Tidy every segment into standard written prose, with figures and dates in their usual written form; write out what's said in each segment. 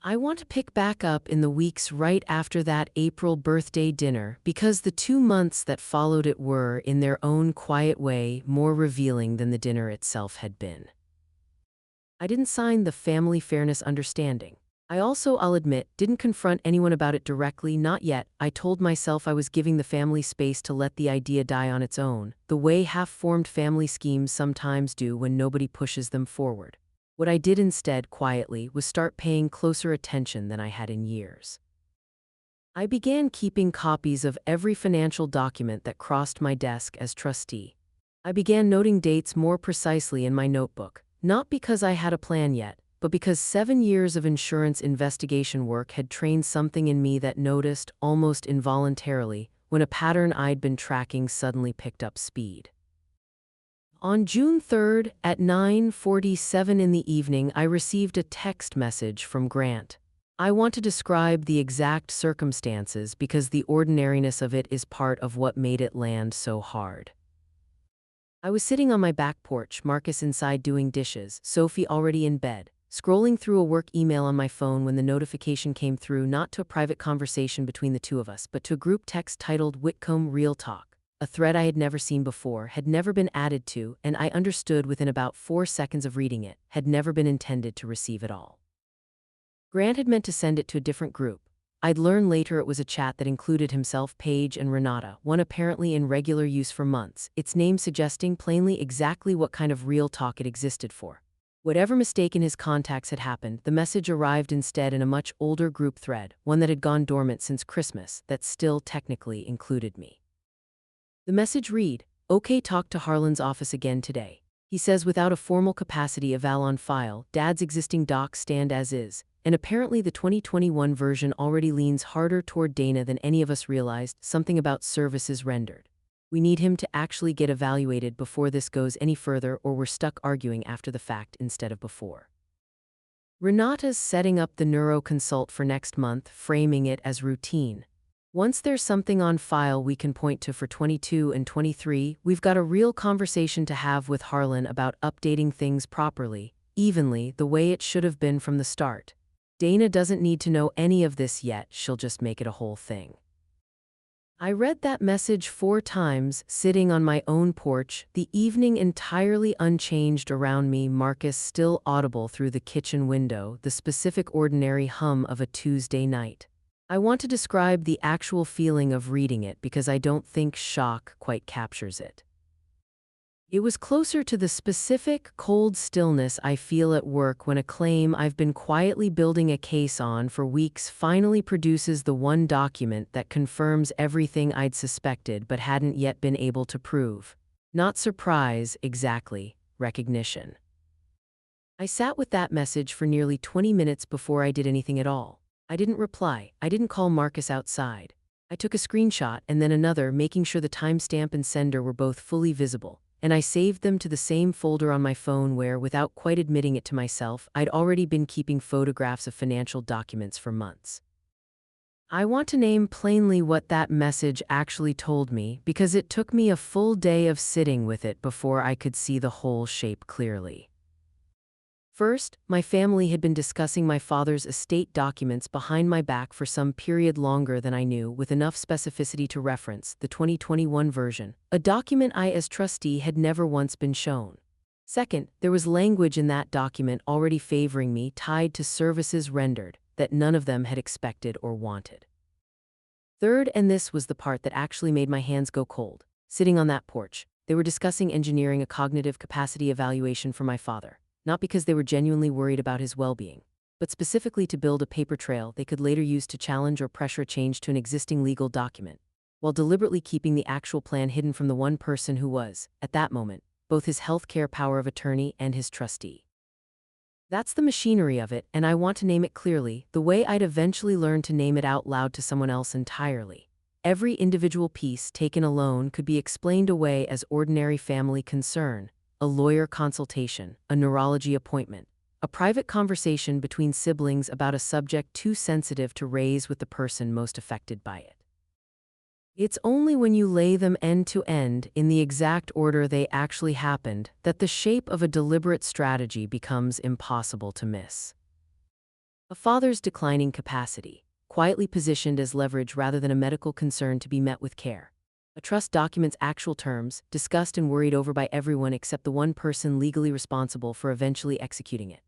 I want to pick back up in the weeks right after that April birthday dinner because the 2 months that followed it were, in their own quiet way, more revealing than the dinner itself had been. I didn't sign the family fairness understanding. I also, I'll admit, didn't confront anyone about it directly, not yet. I told myself I was giving the family space to let the idea die on its own, the way half-formed family schemes sometimes do when nobody pushes them forward. What I did instead, quietly, was start paying closer attention than I had in years. I began keeping copies of every financial document that crossed my desk as trustee. I began noting dates more precisely in my notebook, not because I had a plan yet, but because 7 years of insurance investigation work had trained something in me that noticed, almost involuntarily, when a pattern I'd been tracking suddenly picked up speed. On June 3rd, at 9:47 in the evening, I received a text message from Grant. I want to describe the exact circumstances because the ordinariness of it is part of what made it land so hard. I was sitting on my back porch, Marcus inside doing dishes, Sophie already in bed, scrolling through a work email on my phone when the notification came through, not to a private conversation between the two of us, but to a group text titled Whitcomb Real Talk. A thread I had never seen before, had never been added to, and I understood within about 4 seconds of reading it, had never been intended to receive at all. Grant had meant to send it to a different group. I'd learn later it was a chat that included himself, Paige, and Renata, one apparently in regular use for months, its name suggesting plainly exactly what kind of real talk it existed for. Whatever mistake in his contacts had happened, the message arrived instead in a much older group thread, one that had gone dormant since Christmas, that still technically included me. The message read, "Okay, talk to Harlan's office again today. He says without a formal capacity eval on file, Dad's existing docs stand as is, and apparently the 2021 version already leans harder toward Dana than any of us realized, something about services rendered. We need him to actually get evaluated before this goes any further, or we're stuck arguing after the fact instead of before." Renata's setting up the neuro consult for next month, framing it as routine. Once there's something on file we can point to for 22 and 23, we've got a real conversation to have with Harlan about updating things properly, evenly, the way it should have been from the start. Dana doesn't need to know any of this yet, she'll just make it a whole thing. I read that message 4 times, sitting on my own porch, the evening entirely unchanged around me, Marcus still audible through the kitchen window, the specific ordinary hum of a Tuesday night. I want to describe the actual feeling of reading it because I don't think shock quite captures it. It was closer to the specific, cold stillness I feel at work when a claim I've been quietly building a case on for weeks finally produces the one document that confirms everything I'd suspected but hadn't yet been able to prove. Not surprise, exactly, recognition. I sat with that message for nearly 20 minutes before I did anything at all. I didn't reply. I didn't call Marcus outside. I took a screenshot and then another, making sure the timestamp and sender were both fully visible, and I saved them to the same folder on my phone where, without quite admitting it to myself, I'd already been keeping photographs of financial documents for months. I want to name plainly what that message actually told me because it took me a full day of sitting with it before I could see the whole shape clearly. First, my family had been discussing my father's estate documents behind my back for some period longer than I knew, with enough specificity to reference the 2021 version, a document I as trustee had never once been shown. Second, there was language in that document already favoring me, tied to services rendered, that none of them had expected or wanted. Third, and this was the part that actually made my hands go cold, sitting on that porch, they were discussing engineering a cognitive capacity evaluation for my father. Not because they were genuinely worried about his well-being, but specifically to build a paper trail they could later use to challenge or pressure a change to an existing legal document, while deliberately keeping the actual plan hidden from the one person who was, at that moment, both his healthcare power of attorney and his trustee. That's the machinery of it, and I want to name it clearly, the way I'd eventually learn to name it out loud to someone else entirely. Every individual piece taken alone could be explained away as ordinary family concern. A lawyer consultation, a neurology appointment, a private conversation between siblings about a subject too sensitive to raise with the person most affected by it. It's only when you lay them end to end, in the exact order they actually happened, that the shape of a deliberate strategy becomes impossible to miss. A father's declining capacity, quietly positioned as leverage rather than a medical concern to be met with care. A trust documents actual terms, discussed and worried over by everyone except the one person legally responsible for eventually executing it.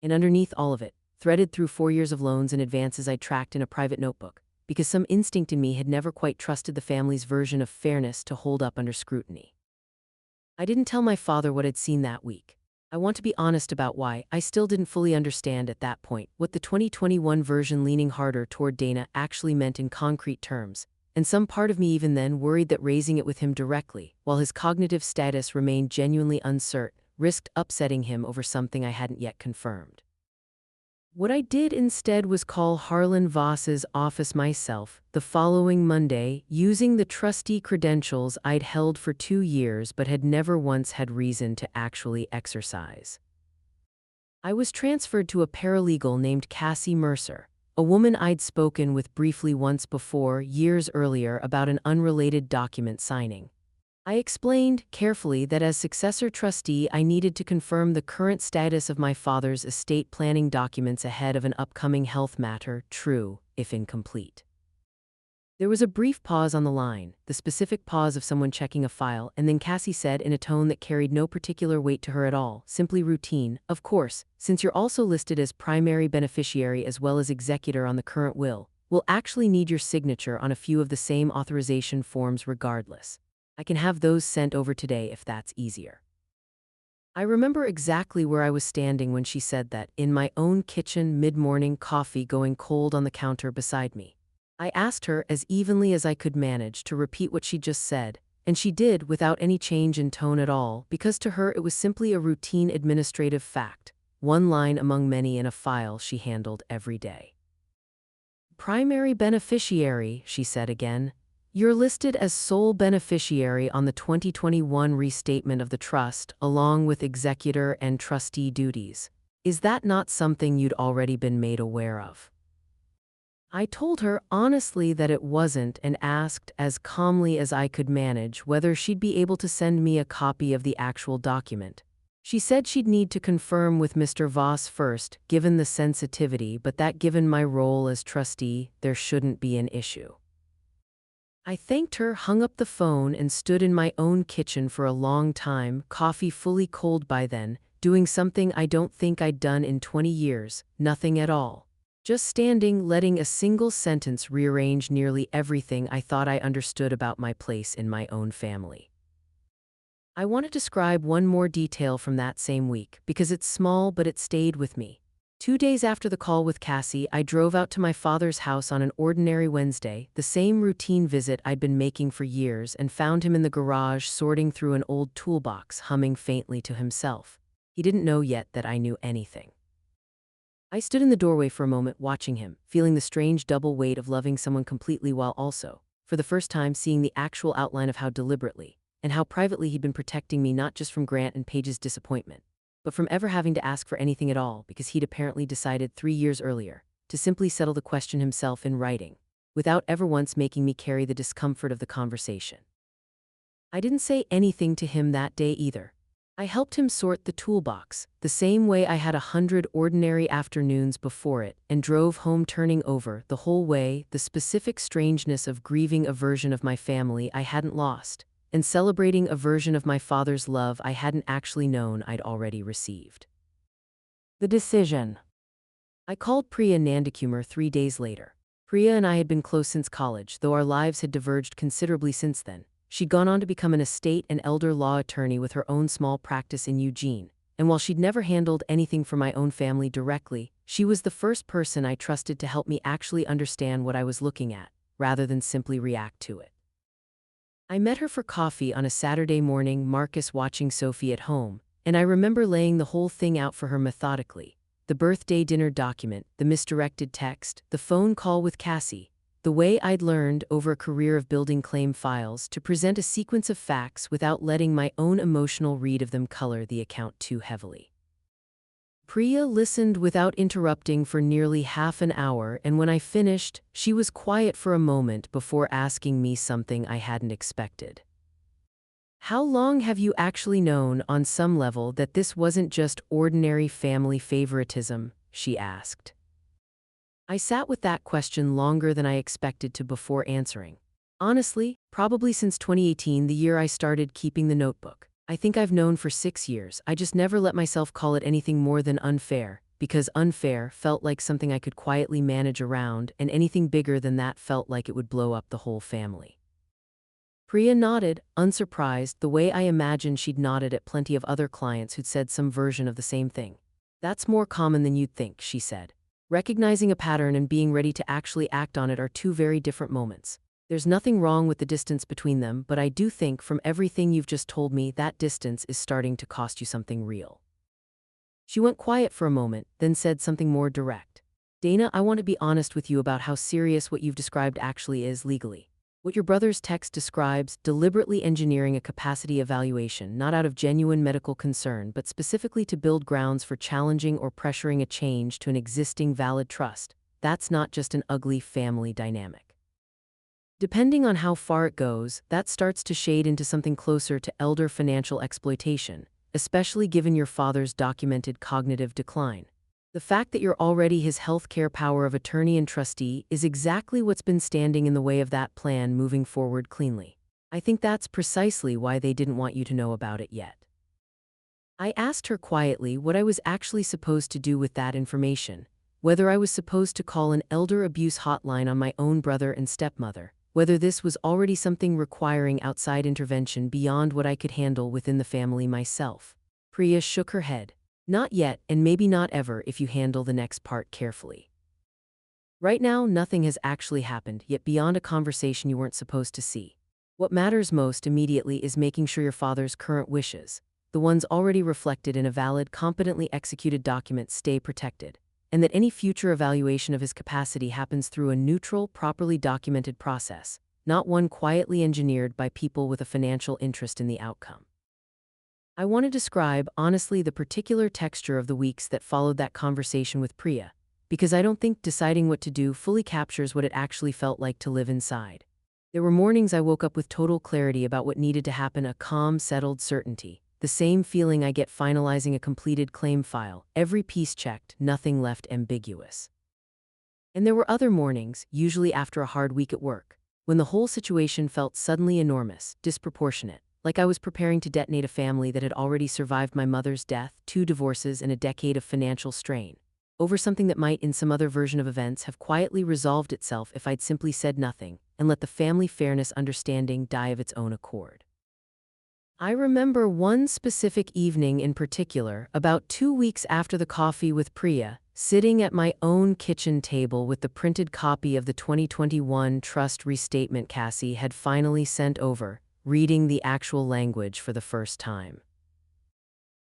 And underneath all of it, threaded through 4 years of loans and advances I'd tracked in a private notebook, because some instinct in me had never quite trusted the family's version of fairness to hold up under scrutiny. I didn't tell my father what I'd seen that week. I want to be honest about why. I still didn't fully understand at that point what the 2021 version leaning harder toward Dana actually meant in concrete terms, and some part of me even then worried that raising it with him directly, while his cognitive status remained genuinely uncertain, risked upsetting him over something I hadn't yet confirmed. What I did instead was call Harlan Voss's office myself the following Monday, using the trustee credentials I'd held for 2 years but had never once had reason to actually exercise. I was transferred to a paralegal named Cassie Mercer, a woman I'd spoken with briefly once before, years earlier, about an unrelated document signing. I explained, carefully, that as successor trustee I needed to confirm the current status of my father's estate planning documents ahead of an upcoming health matter, true, if incomplete. There was a brief pause on the line, the specific pause of someone checking a file, and then Cassie said in a tone that carried no particular weight to her at all, simply routine, "Of course, since you're also listed as primary beneficiary as well as executor on the current will, we'll actually need your signature on a few of the same authorization forms regardless. I can have those sent over today if that's easier." I remember exactly where I was standing when she said that, in my own kitchen, mid-morning, coffee going cold on the counter beside me. I asked her, as evenly as I could manage, to repeat what she just said, and she did without any change in tone at all, because to her it was simply a routine administrative fact, one line among many in a file she handled every day. "Primary beneficiary," she said again. "You're listed as sole beneficiary on the 2021 restatement of the trust, along with executor and trustee duties. Is that not something you'd already been made aware of?" I told her honestly that it wasn't and asked, as calmly as I could manage, whether she'd be able to send me a copy of the actual document. She said she'd need to confirm with Mr. Voss first, given the sensitivity, but that given my role as trustee, there shouldn't be an issue. I thanked her, hung up the phone, and stood in my own kitchen for a long time, coffee fully cold by then, doing something I don't think I'd done in 20 years, nothing at all. Just standing, letting a single sentence rearrange nearly everything I thought I understood about my place in my own family. I want to describe one more detail from that same week, because it's small but it stayed with me. 2 days after the call with Cassie, I drove out to my father's house on an ordinary Wednesday, the same routine visit I'd been making for years, and found him in the garage sorting through an old toolbox, humming faintly to himself. He didn't know yet that I knew anything. I stood in the doorway for a moment, watching him, feeling the strange double weight of loving someone completely while also, for the first time, seeing the actual outline of how deliberately and how privately he'd been protecting me, not just from Grant and Paige's disappointment, but from ever having to ask for anything at all, because he'd apparently decided 3 years earlier to simply settle the question himself in writing, without ever once making me carry the discomfort of the conversation. I didn't say anything to him that day either. I helped him sort the toolbox, the same way I had 100 ordinary afternoons before it, and drove home turning over, the whole way, the specific strangeness of grieving a version of my family I hadn't lost, and celebrating a version of my father's love I hadn't actually known I'd already received. The decision. I called Priya Nandakumar 3 days later. Priya and I had been close since college, though our lives had diverged considerably since then. She'd gone on to become an estate and elder law attorney with her own small practice in Eugene, and while she'd never handled anything for my own family directly, she was the first person I trusted to help me actually understand what I was looking at, rather than simply react to it. I met her for coffee on a Saturday morning, Marcus watching Sophie at home, and I remember laying the whole thing out for her methodically. The birthday dinner document, the misdirected text, the phone call with Cassie, the way I'd learned over a career of building claim files to present a sequence of facts without letting my own emotional read of them color the account too heavily. Priya listened without interrupting for nearly half an hour, and when I finished, she was quiet for a moment before asking me something I hadn't expected. "How long have you actually known, on some level, that this wasn't just ordinary family favoritism?" she asked. I sat with that question longer than I expected to before answering. Honestly, probably since 2018, the year I started keeping the notebook. I think I've known for 6 years, I just never let myself call it anything more than unfair, because unfair felt like something I could quietly manage around, and anything bigger than that felt like it would blow up the whole family. Priya nodded, unsurprised, the way I imagined she'd nodded at plenty of other clients who'd said some version of the same thing. That's more common than you'd think, she said. Recognizing a pattern and being ready to actually act on it are two very different moments. There's nothing wrong with the distance between them, but I do think from everything you've just told me, that distance is starting to cost you something real. She went quiet for a moment, then said something more direct. Dana, I want to be honest with you about how serious what you've described actually is legally. What your brother's text describes, deliberately engineering a capacity evaluation, not out of genuine medical concern, but specifically to build grounds for challenging or pressuring a change to an existing valid trust, that's not just an ugly family dynamic. Depending on how far it goes, that starts to shade into something closer to elder financial exploitation, especially given your father's documented cognitive decline. The fact that you're already his healthcare power of attorney and trustee is exactly what's been standing in the way of that plan moving forward cleanly. I think that's precisely why they didn't want you to know about it yet. I asked her quietly what I was actually supposed to do with that information, whether I was supposed to call an elder abuse hotline on my own brother and stepmother, whether this was already something requiring outside intervention beyond what I could handle within the family myself. Priya shook her head. Not yet, and maybe not ever if you handle the next part carefully. Right now, nothing has actually happened, yet beyond a conversation you weren't supposed to see. What matters most immediately is making sure your father's current wishes, the ones already reflected in a valid, competently executed document, stay protected, and that any future evaluation of his capacity happens through a neutral, properly documented process, not one quietly engineered by people with a financial interest in the outcome. I want to describe, honestly, the particular texture of the weeks that followed that conversation with Priya, because I don't think deciding what to do fully captures what it actually felt like to live inside. There were mornings I woke up with total clarity about what needed to happen, a calm, settled certainty, the same feeling I get finalizing a completed claim file, every piece checked, nothing left ambiguous. And there were other mornings, usually after a hard week at work, when the whole situation felt suddenly enormous, disproportionate. Like I was preparing to detonate a family that had already survived my mother's death, 2 divorces, and a decade of financial strain, over something that might, in some other version of events, have quietly resolved itself if I'd simply said nothing and let the family fairness understanding die of its own accord. I remember one specific evening in particular, about 2 weeks after the coffee with Priya, sitting at my own kitchen table with the printed copy of the 2021 trust restatement Cassie had finally sent over, reading the actual language for the first time.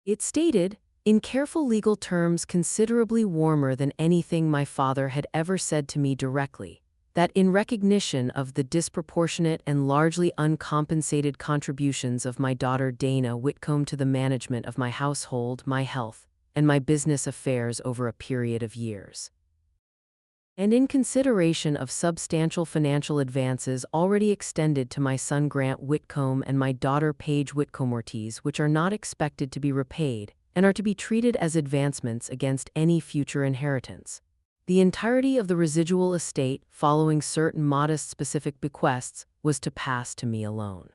It stated, in careful legal terms considerably warmer than anything my father had ever said to me directly, that in recognition of the disproportionate and largely uncompensated contributions of my daughter Dana Whitcomb to the management of my household, my health, and my business affairs over a period of years, and in consideration of substantial financial advances already extended to my son Grant Whitcomb and my daughter Paige Whitcomb Ortiz, which are not expected to be repaid and are to be treated as advancements against any future inheritance, the entirety of the residual estate, following certain modest specific bequests, was to pass to me alone.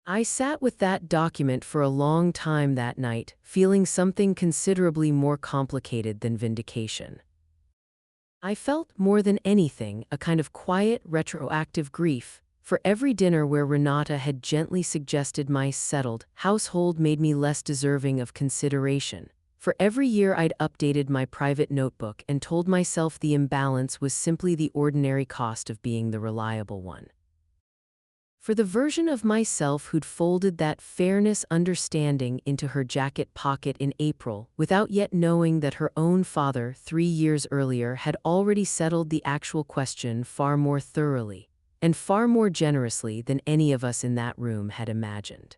I sat with that document for a long time that night, feeling something considerably more complicated than vindication. I felt, more than anything, a kind of quiet, retroactive grief. For every dinner where Renata had gently suggested my settled household made me less deserving of consideration. For every year I'd updated my private notebook and told myself the imbalance was simply the ordinary cost of being the reliable one. For the version of myself who'd folded that fairness understanding into her jacket pocket in April, without yet knowing that her own father, 3 years earlier, had already settled the actual question far more thoroughly, and far more generously than any of us in that room had imagined.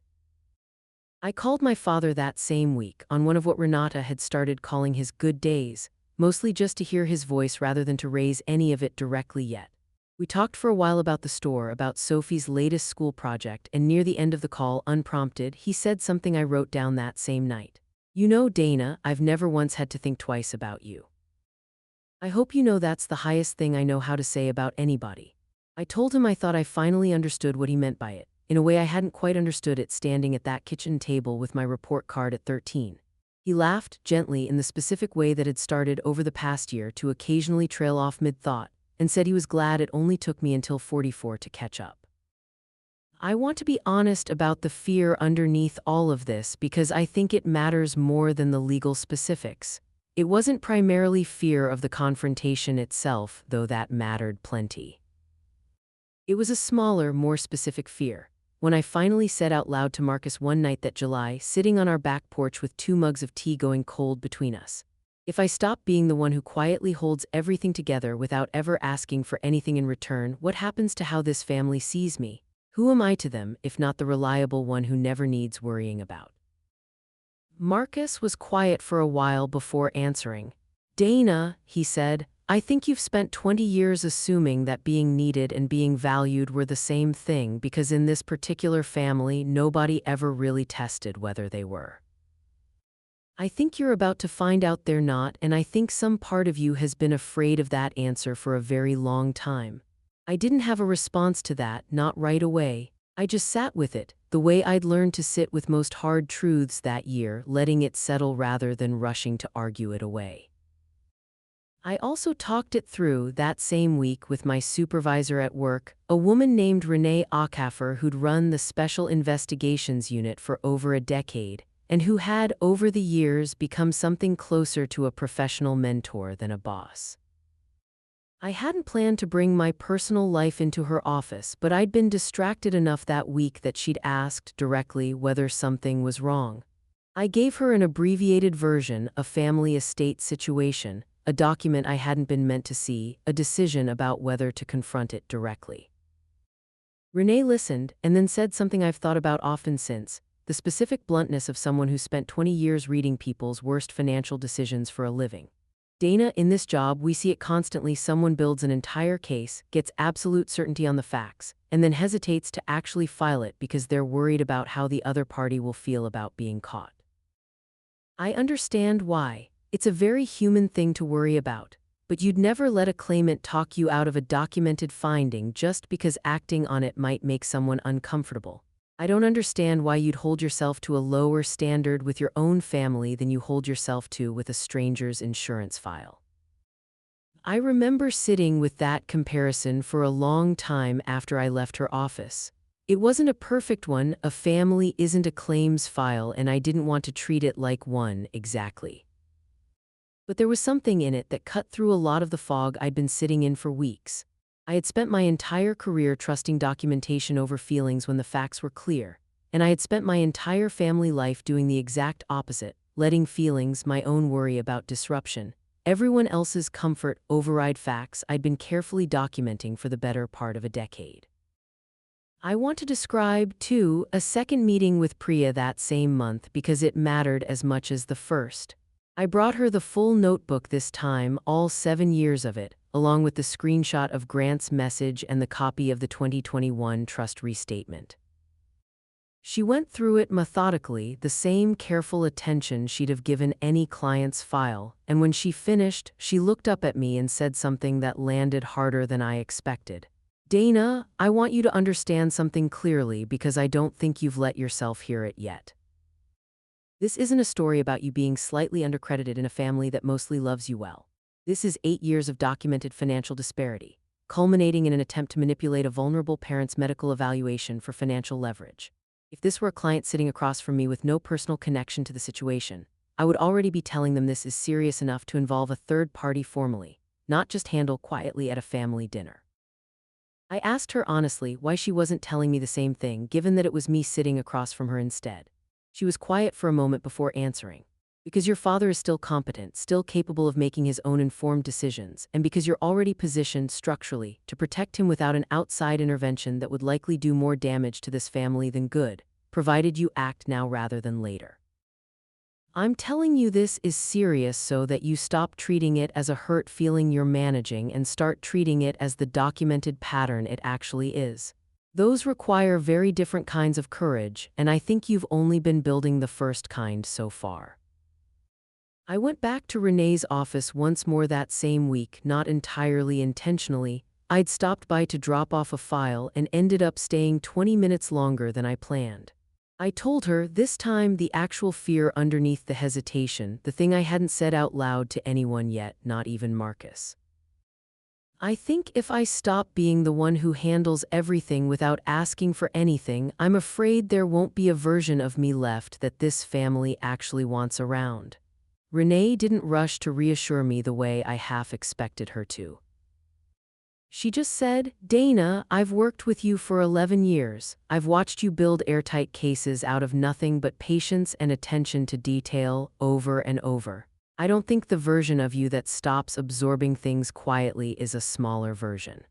I called my father that same week, on one of what Renata had started calling his good days, mostly just to hear his voice rather than to raise any of it directly yet. We talked for a while about the store, about Sophie's latest school project, and near the end of the call, unprompted, he said something I wrote down that same night. You know, Dana, I've never once had to think twice about you. I hope you know that's the highest thing I know how to say about anybody. I told him I thought I finally understood what he meant by it, in a way I hadn't quite understood it standing at that kitchen table with my report card at 13. He laughed, gently in the specific way that had started over the past year to occasionally trail off mid-thought, and said he was glad it only took me until 44 to catch up. I want to be honest about the fear underneath all of this because I think it matters more than the legal specifics. It wasn't primarily fear of the confrontation itself, though that mattered plenty. It was a smaller, more specific fear. When I finally said out loud to Marcus one night that July, sitting on our back porch with 2 mugs of tea going cold between us, if I stop being the one who quietly holds everything together without ever asking for anything in return, what happens to how this family sees me? Who am I to them, if not the reliable one who never needs worrying about? Marcus was quiet for a while before answering. Dana, he said, I think you've spent 20 years assuming that being needed and being valued were the same thing because in this particular family, nobody ever really tested whether they were. I think you're about to find out they're not, and I think some part of you has been afraid of that answer for a very long time. I didn't have a response to that, not right away. I just sat with it, the way I'd learned to sit with most hard truths that year, letting it settle rather than rushing to argue it away. I also talked it through that same week with my supervisor at work, a woman named Renee Acaffer who'd run the Special Investigations Unit for over a decade, and who had, over the years, become something closer to a professional mentor than a boss. I hadn't planned to bring my personal life into her office, but I'd been distracted enough that week that she'd asked directly whether something was wrong. I gave her an abbreviated version, a family estate situation, a document I hadn't been meant to see, a decision about whether to confront it directly. Renee listened, and then said something I've thought about often since, the specific bluntness of someone who spent 20 years reading people's worst financial decisions for a living. Dana, in this job, we see it constantly. Someone builds an entire case, gets absolute certainty on the facts, and then hesitates to actually file it because they're worried about how the other party will feel about being caught. I understand why. It's a very human thing to worry about, but you'd never let a claimant talk you out of a documented finding just because acting on it might make someone uncomfortable. I don't understand why you'd hold yourself to a lower standard with your own family than you hold yourself to with a stranger's insurance file. I remember sitting with that comparison for a long time after I left her office. It wasn't a perfect one, a family isn't a claims file, and I didn't want to treat it like one exactly. But there was something in it that cut through a lot of the fog I'd been sitting in for weeks. I had spent my entire career trusting documentation over feelings when the facts were clear, and I had spent my entire family life doing the exact opposite, letting feelings, my own worry about disruption, everyone else's comfort override facts I'd been carefully documenting for the better part of a decade. I want to describe, too, a second meeting with Priya that same month because it mattered as much as the first. I brought her the full notebook this time, all 7 years of it, along with the screenshot of Grant's message and the copy of the 2021 trust restatement. She went through it methodically, the same careful attention she'd have given any client's file, and when she finished, she looked up at me and said something that landed harder than I expected. Dana, I want you to understand something clearly because I don't think you've let yourself hear it yet. This isn't a story about you being slightly undercredited in a family that mostly loves you well. This is 8 years of documented financial disparity, culminating in an attempt to manipulate a vulnerable parent's medical evaluation for financial leverage. If this were a client sitting across from me with no personal connection to the situation, I would already be telling them this is serious enough to involve a third party formally, not just handle quietly at a family dinner. I asked her honestly why she wasn't telling me the same thing, given that it was me sitting across from her instead. She was quiet for a moment before answering. Because your father is still competent, still capable of making his own informed decisions, and because you're already positioned structurally to protect him without an outside intervention that would likely do more damage to this family than good, provided you act now rather than later. I'm telling you this is serious so that you stop treating it as a hurt feeling you're managing and start treating it as the documented pattern it actually is. Those require very different kinds of courage, and I think you've only been building the first kind so far. I went back to Renee's office once more that same week, not entirely intentionally. I'd stopped by to drop off a file and ended up staying 20 minutes longer than I planned. I told her, this time the actual fear underneath the hesitation, the thing I hadn't said out loud to anyone yet, not even Marcus. I think if I stop being the one who handles everything without asking for anything, I'm afraid there won't be a version of me left that this family actually wants around. Renee didn't rush to reassure me the way I half expected her to. She just said, "Dana, I've worked with you for 11 years. I've watched you build airtight cases out of nothing but patience and attention to detail over and over. I don't think the version of you that stops absorbing things quietly is a smaller version.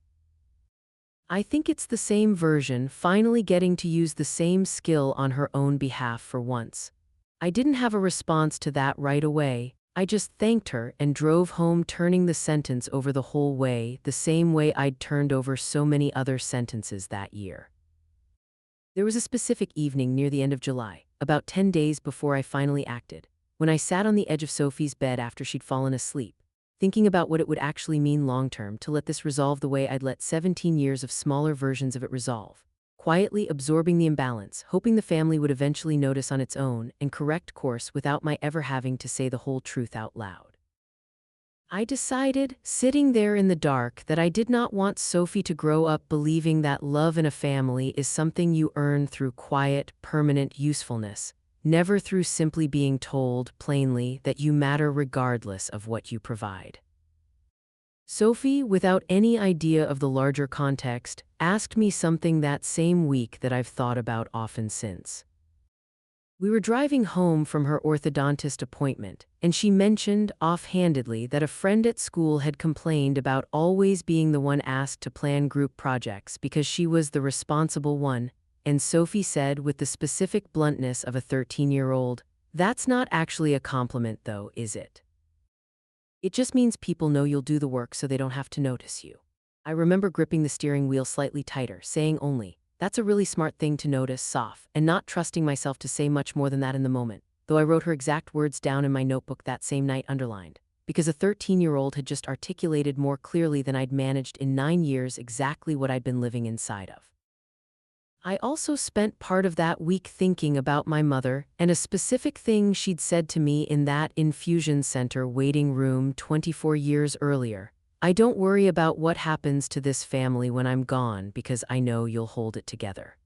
I think it's the same version, finally getting to use the same skill on her own behalf for once." I didn't have a response to that right away. I just thanked her and drove home, turning the sentence over the whole way, the same way I'd turned over so many other sentences that year. There was a specific evening near the end of July, about 10 days before I finally acted, when I sat on the edge of Sophie's bed after she'd fallen asleep, thinking about what it would actually mean long-term to let this resolve the way I'd let 17 years of smaller versions of it resolve, quietly absorbing the imbalance, hoping the family would eventually notice on its own and correct course without my ever having to say the whole truth out loud. I decided, sitting there in the dark, that I did not want Sophie to grow up believing that love in a family is something you earn through quiet, permanent usefulness, never through simply being told, plainly, that you matter regardless of what you provide. Sophie, without any idea of the larger context, asked me something that same week that I've thought about often since. We were driving home from her orthodontist appointment, and she mentioned, offhandedly, that a friend at school had complained about always being the one asked to plan group projects because she was the responsible one, and Sophie said, with the specific bluntness of a 13-year-old, "That's not actually a compliment, though, is it? It just means people know you'll do the work so they don't have to notice you." I remember gripping the steering wheel slightly tighter, saying only, "That's a really smart thing to notice, Soph," and not trusting myself to say much more than that in the moment, though I wrote her exact words down in my notebook that same night underlined, because a 13-year-old had just articulated more clearly than I'd managed in 9 years exactly what I'd been living inside of. I also spent part of that week thinking about my mother and a specific thing she'd said to me in that infusion center waiting room 24 years earlier. "I don't worry about what happens to this family when I'm gone because I know you'll hold it together."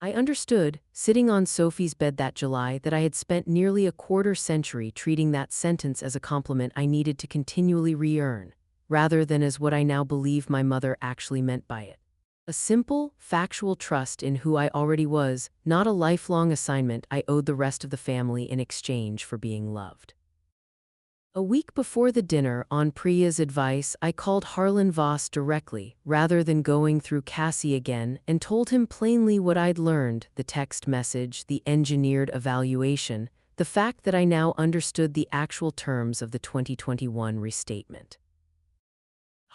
I understood, sitting on Sophie's bed that July, that I had spent nearly a quarter-century treating that sentence as a compliment I needed to continually re-earn, rather than as what I now believe my mother actually meant by it. A simple, factual trust in who I already was, not a lifelong assignment I owed the rest of the family in exchange for being loved. A week before the dinner, on Priya's advice, I called Harlan Voss directly, rather than going through Cassie again, and told him plainly what I'd learned: the text message, the engineered evaluation, the fact that I now understood the actual terms of the 2021 restatement.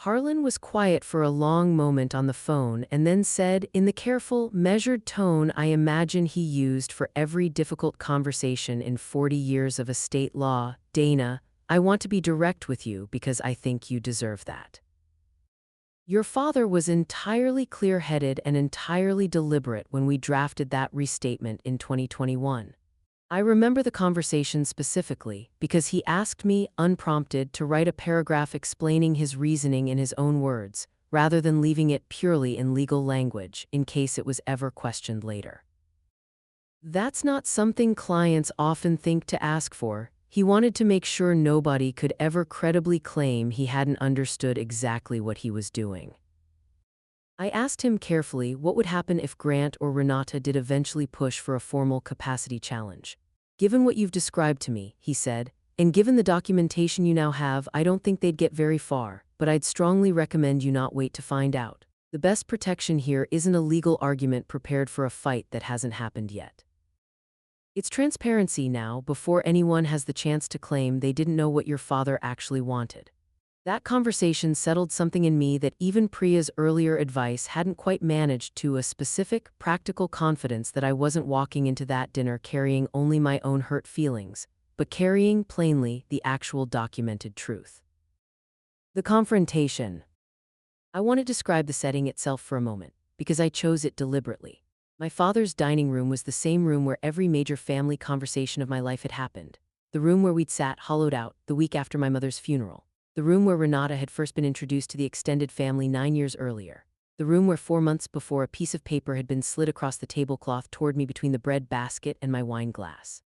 Harlan was quiet for a long moment on the phone and then said, in the careful, measured tone I imagine he used for every difficult conversation in 40 years of estate law, "Dana, I want to be direct with you because I think you deserve that. Your father was entirely clear-headed and entirely deliberate when we drafted that restatement in 2021. I remember the conversation specifically because he asked me, unprompted, to write a paragraph explaining his reasoning in his own words, rather than leaving it purely in legal language, in case it was ever questioned later. That's not something clients often think to ask for. He wanted to make sure nobody could ever credibly claim he hadn't understood exactly what he was doing. I asked him carefully what would happen if Grant or Renata did eventually push for a formal capacity challenge. "Given what you've described to me," he said, "and given the documentation you now have, I don't think they'd get very far, but I'd strongly recommend you not wait to find out. The best protection here isn't a legal argument prepared for a fight that hasn't happened yet. It's transparency now, before anyone has the chance to claim they didn't know what your father actually wanted." That conversation settled something in me that even Priya's earlier advice hadn't quite managed, to a specific, practical confidence that I wasn't walking into that dinner carrying only my own hurt feelings, but carrying, plainly, the actual documented truth. The confrontation. I want to describe the setting itself for a moment, because I chose it deliberately. My father's dining room was the same room where every major family conversation of my life had happened. The room where we'd sat hollowed out the week after my mother's funeral. The room where Renata had first been introduced to the extended family 9 years earlier. The room where 4 months before a piece of paper had been slid across the tablecloth toward me between the bread basket and my wine glass.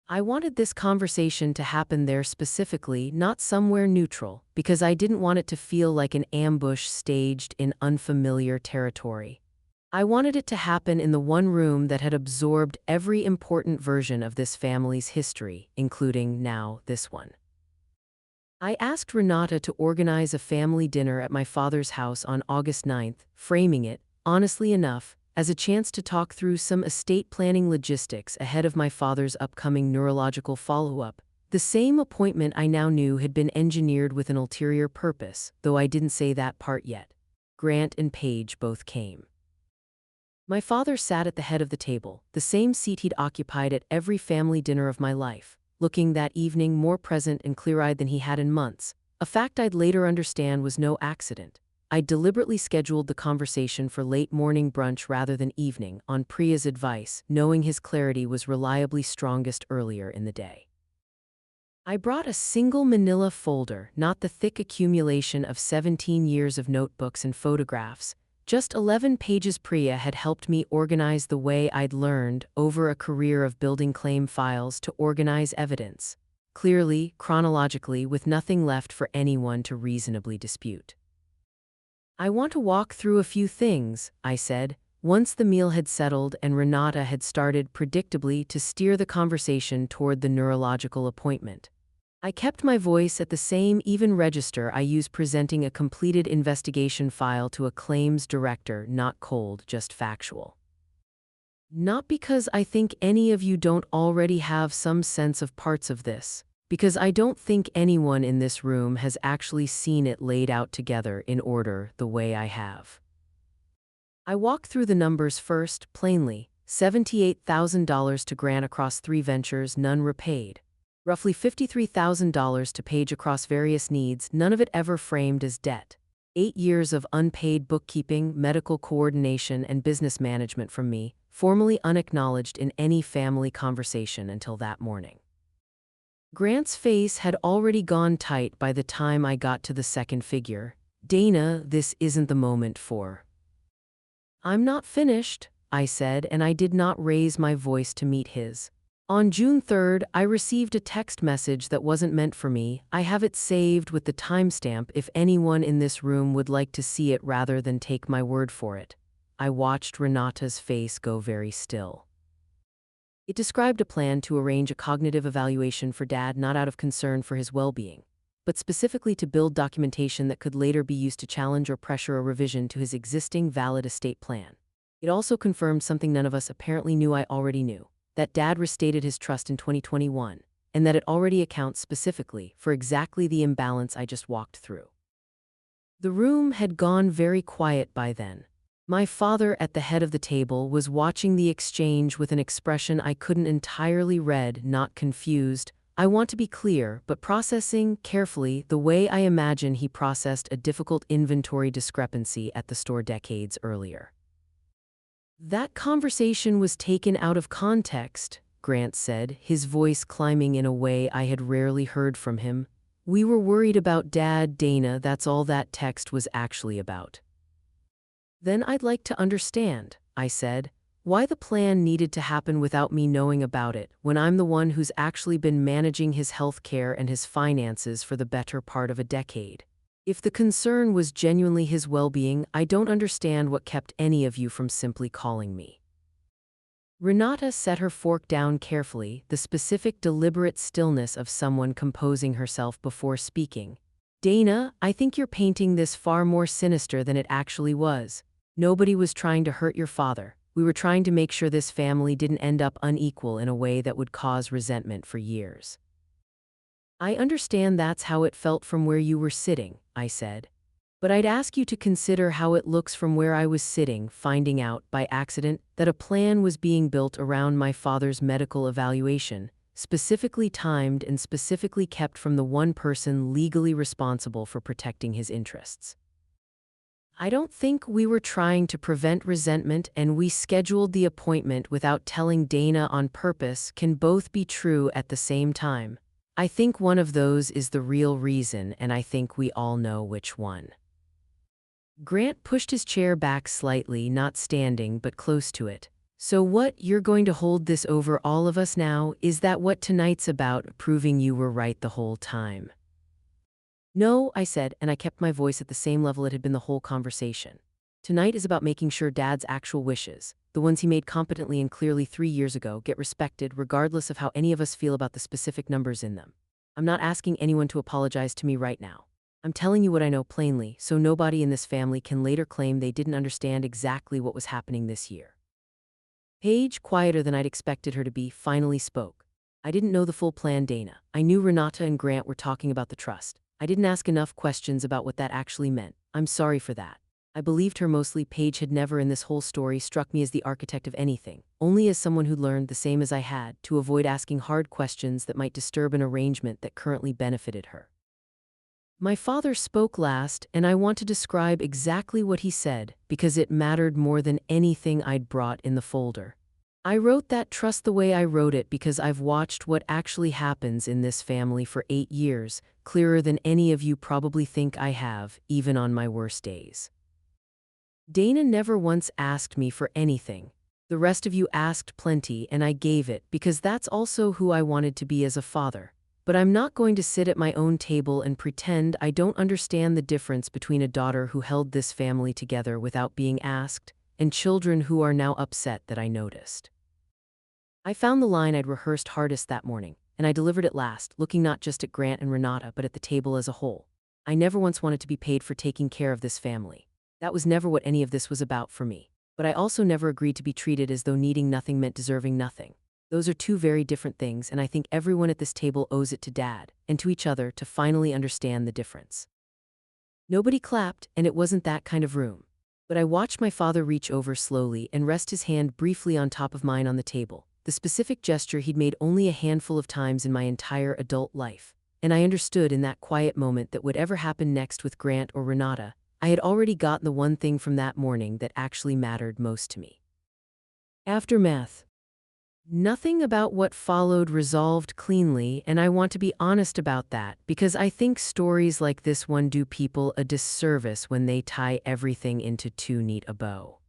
I wanted this conversation to happen there specifically, not somewhere neutral, because I didn't want it to feel like an ambush staged in unfamiliar territory. I wanted it to happen in the one room that had absorbed every important version of this family's history, including now this one. I asked Renata to organize a family dinner at my father's house on August 9th, framing it, honestly enough, as a chance to talk through some estate planning logistics ahead of my father's upcoming neurological follow-up. The same appointment I now knew had been engineered with an ulterior purpose, though I didn't say that part yet. Grant and Paige both came. My father sat at the head of the table, the same seat he'd occupied at every family dinner of my life, looking that evening more present and clear-eyed than he had in months, a fact I'd later understand was no accident. I deliberately scheduled the conversation for late morning brunch rather than evening, on Priya's advice, knowing his clarity was reliably strongest earlier in the day. I brought a single manila folder, not the thick accumulation of 17 years of notebooks and photographs. Just 11 pages. Priya had helped me organize the way I'd learned, over a career of building claim files, to organize evidence. Clearly, chronologically, with nothing left for anyone to reasonably dispute. I want to walk through a few things, I said, once the meal had settled and Renata had started predictably to steer the conversation toward the neurological appointment. I kept my voice at the same even register I use presenting a completed investigation file to a claims director, not cold, just factual. Not because I think any of you don't already have some sense of parts of this, because I don't think anyone in this room has actually seen it laid out together in order the way I have. I walked through the numbers first, plainly. $78,000 to Grant across 3 ventures, none repaid. Roughly $53,000 to Paige across various needs, none of it ever framed as debt. 8 years of unpaid bookkeeping, medical coordination, and business management from me, formally unacknowledged in any family conversation until that morning. Grant's face had already gone tight by the time I got to the second figure. Dana, this isn't the moment for. I'm not finished, I said, and I did not raise my voice to meet his. On June 3rd, I received a text message that wasn't meant for me. I have it saved with the timestamp if anyone in this room would like to see it rather than take my word for it. I watched Renata's face go very still. It described a plan to arrange a cognitive evaluation for Dad, not out of concern for his well-being, but specifically to build documentation that could later be used to challenge or pressure a revision to his existing valid estate plan. It also confirmed something none of us apparently knew I already knew, that Dad restated his trust in 2021, and that it already accounts specifically for exactly the imbalance I just walked through. The room had gone very quiet by then. My father at the head of the table was watching the exchange with an expression I couldn't entirely read, not confused. I want to be clear, but processing carefully the way I imagine he processed a difficult inventory discrepancy at the store decades earlier. That conversation was taken out of context, Grant said, his voice climbing in a way I had rarely heard from him. We were worried about Dad, Dana, that's all that text was actually about. Then I'd like to understand, I said, why the plan needed to happen without me knowing about it, when I'm the one who's actually been managing his health care and his finances for the better part of a decade. If the concern was genuinely his well-being, I don't understand what kept any of you from simply calling me. Renata set her fork down carefully, the specific deliberate stillness of someone composing herself before speaking. Dana, I think you're painting this far more sinister than it actually was. Nobody was trying to hurt your father. We were trying to make sure this family didn't end up unequal in a way that would cause resentment for years. I understand that's how it felt from where you were sitting, I said. But I'd ask you to consider how it looks from where I was sitting, finding out, by accident, that a plan was being built around my father's medical evaluation, specifically timed and specifically kept from the one person legally responsible for protecting his interests. I don't think we were trying to prevent resentment, and we scheduled the appointment without telling Dana on purpose can both be true at the same time. I think one of those is the real reason, and I think we all know which one. Grant pushed his chair back slightly, not standing, but close to it. So what, you're going to hold this over all of us now? Is that what tonight's about, proving you were right the whole time? No, I said, and I kept my voice at the same level it had been the whole conversation. Tonight is about making sure Dad's actual wishes, the ones he made competently and clearly 3 years ago, get respected regardless of how any of us feel about the specific numbers in them. I'm not asking anyone to apologize to me right now. I'm telling you what I know plainly, so nobody in this family can later claim they didn't understand exactly what was happening this year. Paige, quieter than I'd expected her to be, finally spoke. I didn't know the full plan, Dana. I knew Renata and Grant were talking about the trust. I didn't ask enough questions about what that actually meant. I'm sorry for that. I believed her mostly. Paige had never in this whole story struck me as the architect of anything, only as someone who'd learned the same as I had to avoid asking hard questions that might disturb an arrangement that currently benefited her. My father spoke last, and I want to describe exactly what he said because it mattered more than anything I'd brought in the folder. I wrote that trust the way I wrote it because I've watched what actually happens in this family for 8 years, clearer than any of you probably think I have, even on my worst days. Dana never once asked me for anything. The rest of you asked plenty, and I gave it because that's also who I wanted to be as a father. But I'm not going to sit at my own table and pretend I don't understand the difference between a daughter who held this family together without being asked, and children who are now upset that I noticed. I found the line I'd rehearsed hardest that morning, and I delivered it last, looking not just at Grant and Renata but at the table as a whole. I never once wanted to be paid for taking care of this family. That was never what any of this was about for me. But I also never agreed to be treated as though needing nothing meant deserving nothing. Those are two very different things, and I think everyone at this table owes it to Dad, and to each other, to finally understand the difference. Nobody clapped, and it wasn't that kind of room. But I watched my father reach over slowly and rest his hand briefly on top of mine on the table, the specific gesture he'd made only a handful of times in my entire adult life. And I understood in that quiet moment that whatever happened next with Grant or Renata, I had already gotten the one thing from that morning that actually mattered most to me. Aftermath. Nothing about what followed resolved cleanly, and I want to be honest about that because I think stories like this one do people a disservice when they tie everything into too neat a bow.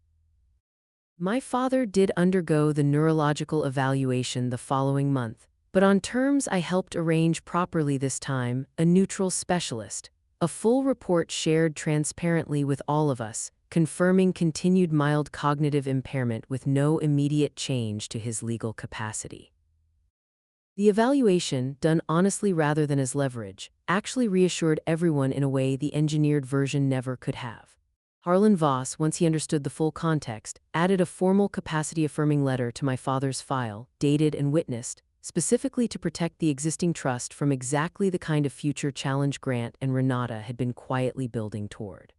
My father did undergo the neurological evaluation the following month, but on terms I helped arrange properly this time, a neutral specialist. A full report shared transparently with all of us, confirming continued mild cognitive impairment with no immediate change to his legal capacity. The evaluation, done honestly rather than as leverage, actually reassured everyone in a way the engineered version never could have. Harlan Voss, once he understood the full context, added a formal capacity-affirming letter to my father's file, dated and witnessed, specifically to protect the existing trust from exactly the kind of future challenge Grant and Renata had been quietly building toward.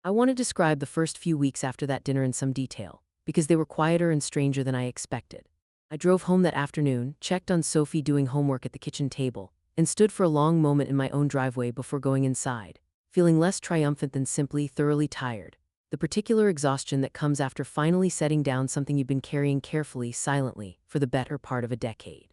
I want to describe the first few weeks after that dinner in some detail, because they were quieter and stranger than I expected. I drove home that afternoon, checked on Sophie doing homework at the kitchen table, and stood for a long moment in my own driveway before going inside, feeling less triumphant than simply thoroughly tired, the particular exhaustion that comes after finally setting down something you've been carrying carefully, silently, for the better part of a decade.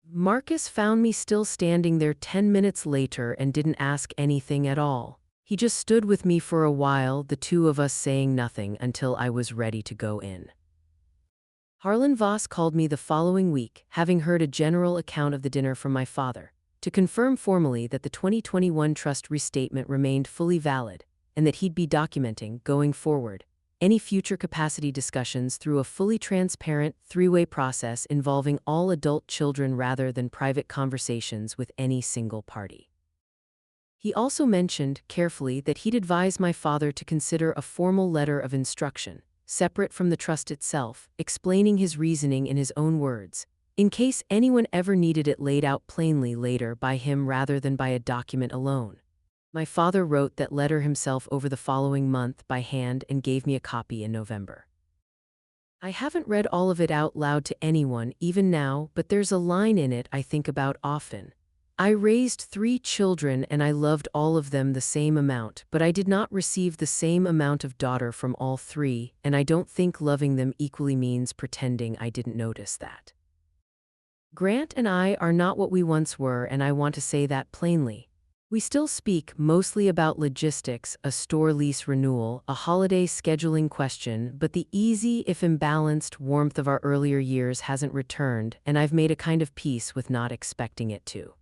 Marcus found me still standing there 10 minutes later and didn't ask anything at all. He just stood with me for a while, the two of us saying nothing until I was ready to go in. Harlan Voss called me the following week, having heard a general account of the dinner from my father, to confirm formally that the 2021 trust restatement remained fully valid, and that he'd be documenting, going forward, any future capacity discussions through a fully transparent, three-way process involving all adult children rather than private conversations with any single party. He also mentioned, carefully, that he'd advise my father to consider a formal letter of instruction, separate from the trust itself, explaining his reasoning in his own words, in case anyone ever needed it laid out plainly later by him rather than by a document alone. My father wrote that letter himself over the following month by hand and gave me a copy in November. I haven't read all of it out loud to anyone, even now, but there's a line in it I think about often. I raised 3 children and I loved all of them the same amount, but I did not receive the same amount of daughter from all 3, and I don't think loving them equally means pretending I didn't notice that. Grant and I are not what we once were, and I want to say that plainly. We still speak mostly about logistics, a store lease renewal, a holiday scheduling question, but the easy, if imbalanced, warmth of our earlier years hasn't returned, and I've made a kind of peace with not expecting it to.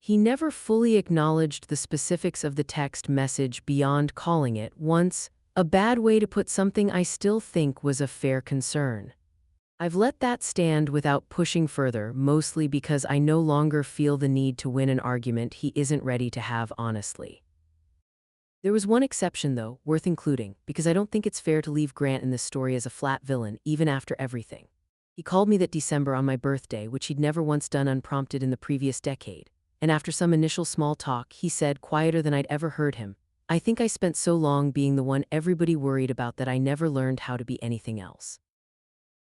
He never fully acknowledged the specifics of the text message beyond calling it, once, a bad way to put something I still think was a fair concern. I've let that stand without pushing further, mostly because I no longer feel the need to win an argument he isn't ready to have honestly. There was one exception, though, worth including, because I don't think it's fair to leave Grant in this story as a flat villain, even after everything. He called me that December on my birthday, which he'd never once done unprompted in the previous decade, and after some initial small talk, he said, quieter than I'd ever heard him, "I think I spent so long being the one everybody worried about that I never learned how to be anything else."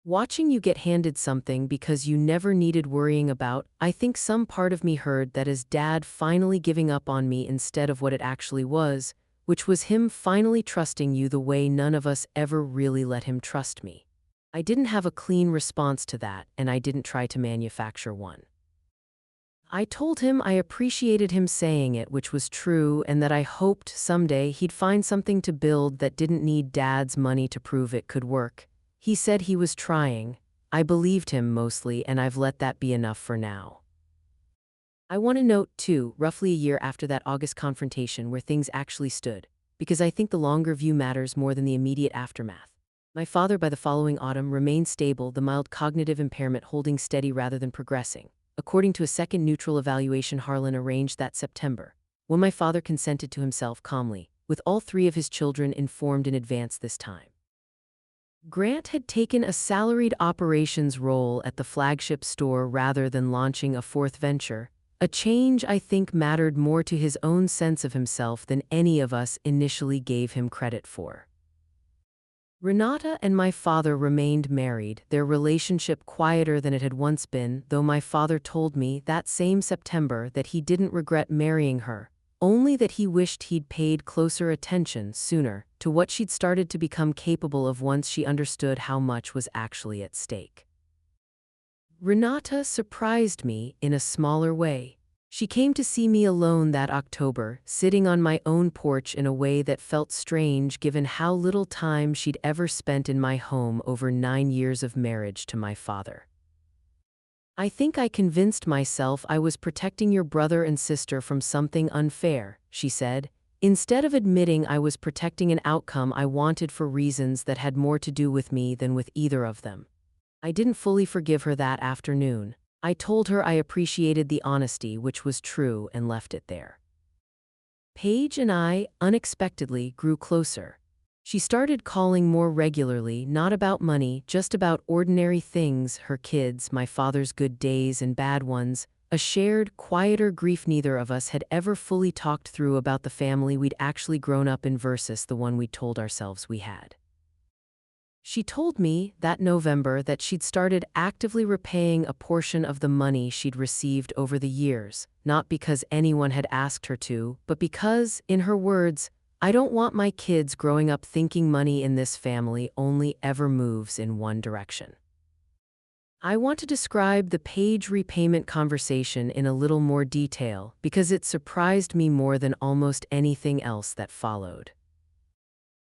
Watching you get handed something because you never needed worrying about, I think some part of me heard that as Dad finally giving up on me instead of what it actually was, which was him finally trusting you the way none of us ever really let him trust me. I didn't have a clean response to that, and I didn't try to manufacture one. I told him I appreciated him saying it, which was true, and that I hoped someday he'd find something to build that didn't need Dad's money to prove it could work. He said he was trying. I believed him mostly, and I've let that be enough for now. I want to note, too, roughly a year after that August confrontation where things actually stood, because I think the longer view matters more than the immediate aftermath. My father by the following autumn remained stable, the mild cognitive impairment holding steady rather than progressing, according to a second neutral evaluation Harlan arranged that September, when my father consented to himself calmly, with all 3 of his children informed in advance this time. Grant had taken a salaried operations role at the flagship store rather than launching a 4th venture, a change I think mattered more to his own sense of himself than any of us initially gave him credit for. Renata and my father remained married, their relationship quieter than it had once been, though my father told me that same September that he didn't regret marrying her, only that he wished he'd paid closer attention sooner to what she'd started to become capable of once she understood how much was actually at stake. Renata surprised me in a smaller way. She came to see me alone that October, sitting on my own porch in a way that felt strange given how little time she'd ever spent in my home over 9 years of marriage to my father. "I think I convinced myself I was protecting your brother and sister from something unfair," she said, "instead of admitting I was protecting an outcome I wanted for reasons that had more to do with me than with either of them." I didn't fully forgive her that afternoon. I told her I appreciated the honesty, which was true, and left it there. Paige and I, unexpectedly, grew closer. She started calling more regularly, not about money, just about ordinary things, her kids, my father's good days and bad ones, a shared, quieter grief neither of us had ever fully talked through about the family we'd actually grown up in versus the one we'd told ourselves we had. She told me that November that she'd started actively repaying a portion of the money she'd received over the years, not because anyone had asked her to, but because, in her words, "I don't want my kids growing up thinking money in this family only ever moves in one direction." I want to describe the Paige repayment conversation in a little more detail because it surprised me more than almost anything else that followed.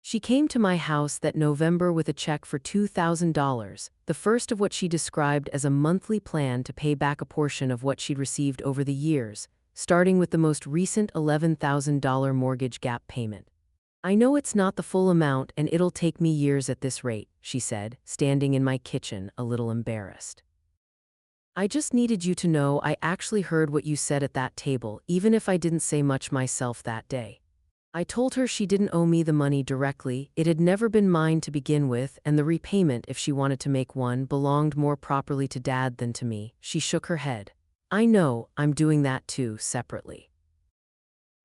She came to my house that November with a check for $2,000, the first of what she described as a monthly plan to pay back a portion of what she'd received over the years, starting with the most recent $11,000 mortgage gap payment. "I know it's not the full amount and it'll take me years at this rate," she said, standing in my kitchen, a little embarrassed. "I just needed you to know I actually heard what you said at that table, even if I didn't say much myself that day." I told her she didn't owe me the money directly, it had never been mine to begin with, and the repayment, if she wanted to make one, belonged more properly to Dad than to me. She shook her head. "I know, I'm doing that too, separately.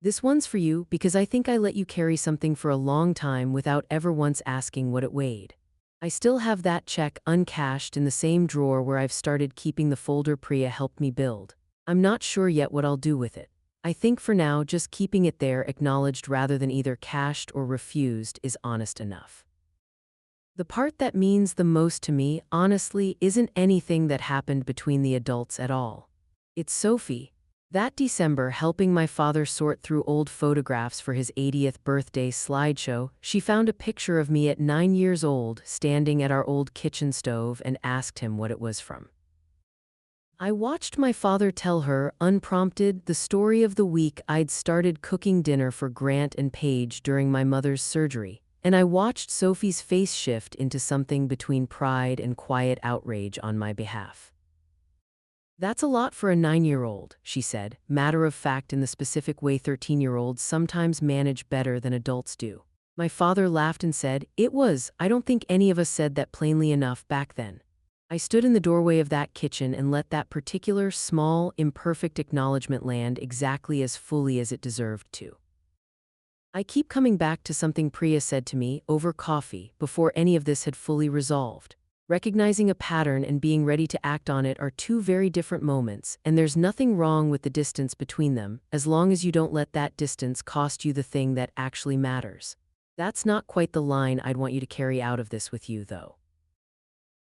This one's for you because I think I let you carry something for a long time without ever once asking what it weighed." I still have that check uncashed in the same drawer where I've started keeping the folder Priya helped me build. I'm not sure yet what I'll do with it. I think for now, just keeping it there acknowledged rather than either cashed or refused is honest enough. The part that means the most to me, honestly, isn't anything that happened between the adults at all. It's Sophie. That December, helping my father sort through old photographs for his 80th birthday slideshow, she found a picture of me at 9 years old, standing at our old kitchen stove, and asked him what it was from. I watched my father tell her, unprompted, the story of the week I'd started cooking dinner for Grant and Paige during my mother's surgery, and I watched Sophie's face shift into something between pride and quiet outrage on my behalf. "That's a lot for a 9-year-old, she said, matter of fact in the specific way 13-year-olds sometimes manage better than adults do. My father laughed and said, "It was. I don't think any of us said that plainly enough back then." I stood in the doorway of that kitchen and let that particular, small, imperfect acknowledgement land exactly as fully as it deserved to. I keep coming back to something Priya said to me over coffee before any of this had fully resolved. Recognizing a pattern and being ready to act on it are two very different moments, and there's nothing wrong with the distance between them, as long as you don't let that distance cost you the thing that actually matters. That's not quite the line I'd want you to carry out of this with you, though.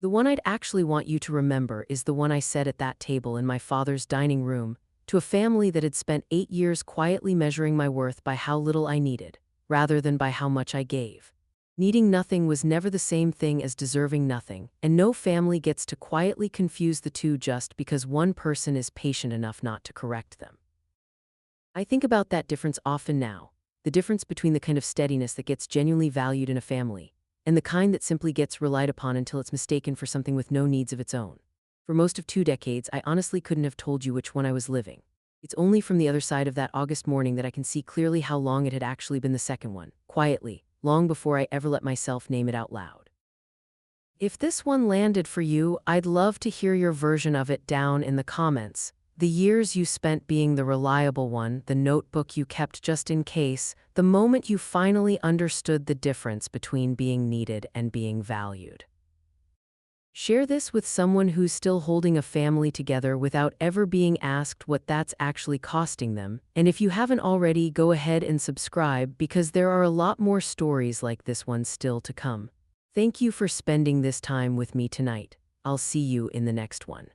The one I'd actually want you to remember is the one I said at that table in my father's dining room, to a family that had spent 8 years quietly measuring my worth by how little I needed, rather than by how much I gave. Needing nothing was never the same thing as deserving nothing, and no family gets to quietly confuse the two just because one person is patient enough not to correct them. I think about that difference often now, the difference between the kind of steadiness that gets genuinely valued in a family, and the kind that simply gets relied upon until it's mistaken for something with no needs of its own. For most of 2 decades, I honestly couldn't have told you which one I was living. It's only from the other side of that August morning that I can see clearly how long it had actually been the second one, quietly, long before I ever let myself name it out loud. If this one landed for you, I'd love to hear your version of it down in the comments. The years you spent being the reliable one, the notebook you kept just in case, the moment you finally understood the difference between being needed and being valued. Share this with someone who's still holding a family together without ever being asked what that's actually costing them. And if you haven't already, go ahead and subscribe because there are a lot more stories like this one still to come. Thank you for spending this time with me tonight. I'll see you in the next one.